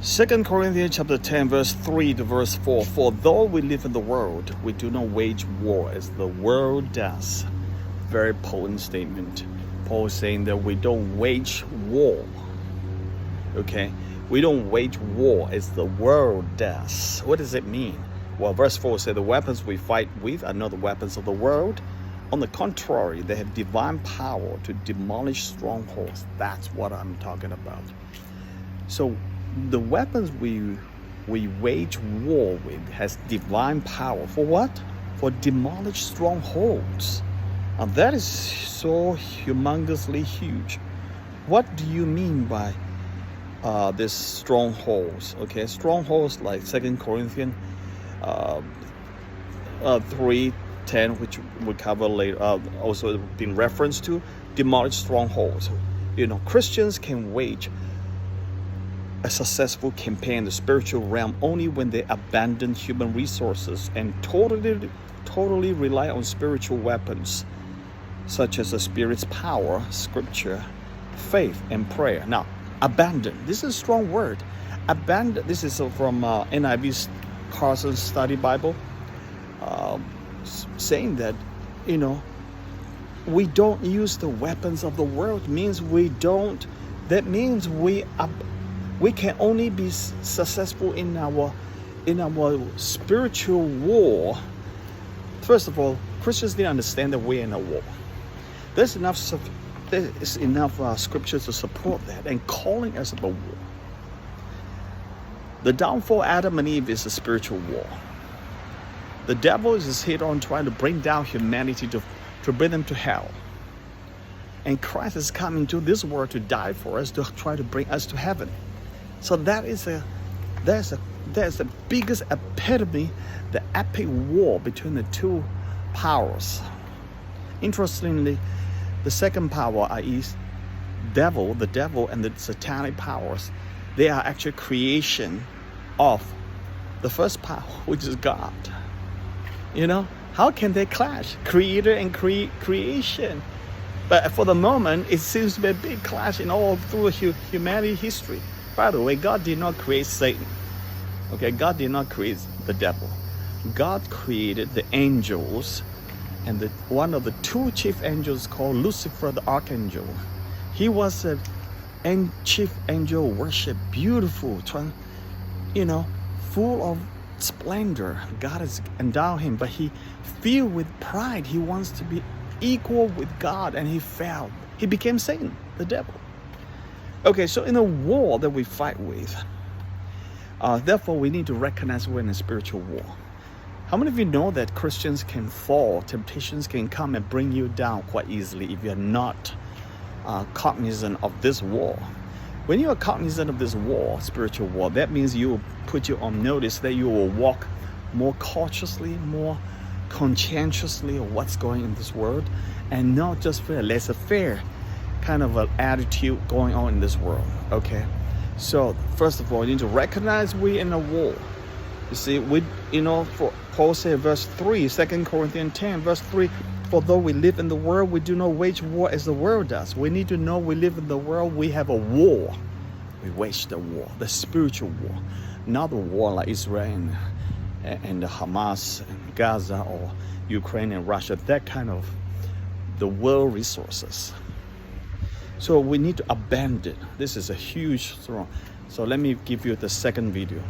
2 Corinthians chapter 10, verse 3 to verse 4. For though we live in the world, we do not wage war as the world does. Very potent statement. Paul is saying that we don't wage war. Okay? We don't wage war as the world does. What does it mean? Well, verse 4 says the weapons we fight with are not the weapons of the world. On the contrary, they have divine power to demolish strongholds. That's what I'm talking about. So the weapons we wage war with has divine power. For what? For demolish strongholds. And that is so humongously huge. What do you mean by these strongholds? Okay, strongholds like 2 Corinthians 3:10, which we'll cover later, also in reference to demolish strongholds. Christians can wage a successful campaign in the spiritual realm only when they abandon human resources and totally rely on spiritual weapons such as the Spirit's power, scripture, faith, and prayer. Now, abandon. This is a strong word. Abandon. This is from NIV's Carson Study Bible, saying that, we don't use the weapons of the world. That means we can only be successful in our spiritual war. First of all, Christians need to understand that we're in a war. There is enough scripture to support that and calling us a war. The downfall of Adam and Eve is a spiritual war. The devil is hit on trying to bring down humanity to bring them to hell. And Christ is coming to this world to die for us, to try to bring us to heaven. So that's the biggest epitome, the epic war between the two powers. Interestingly, the second power, i.e. the devil and the satanic powers, they are actually creation of the first power, which is God. How can they clash? Creator and creation. But for the moment, it seems to be a big clash in all through humanity history. By the way, God did not create Satan. Okay, God did not create the devil. God created the angels, and one of the two chief angels called Lucifer, the archangel. He was a chief angel worship, beautiful, full of splendor. God has endowed him, but he filled with pride. He wants to be equal with God, and he failed. He became Satan, the devil. Okay, so in a war that we fight with, therefore we need to recognize we're in a spiritual war. How many of you know that Christians can fall, temptations can come and bring you down quite easily if you're not cognizant of this war? When you are cognizant of this war, spiritual war, that means you will put you on notice that you will walk more cautiously, more conscientiously of what's going in this world, and not just for a laissez-faire kind of an attitude going on in this world. Okay, so first of all, you need to recognize we're in a war. You see, for Paul said, verse 3, 2 Corinthians 10, verse 3, for though we live in the world, we do not wage war as the world does. We need to know we live in the world, we have a war. We wage the war, the spiritual war, not a war like Israel and the Hamas and Gaza or Ukraine and Russia, that kind of the world resources. So we need to abandon. This is a huge throne. So let me give you the second video.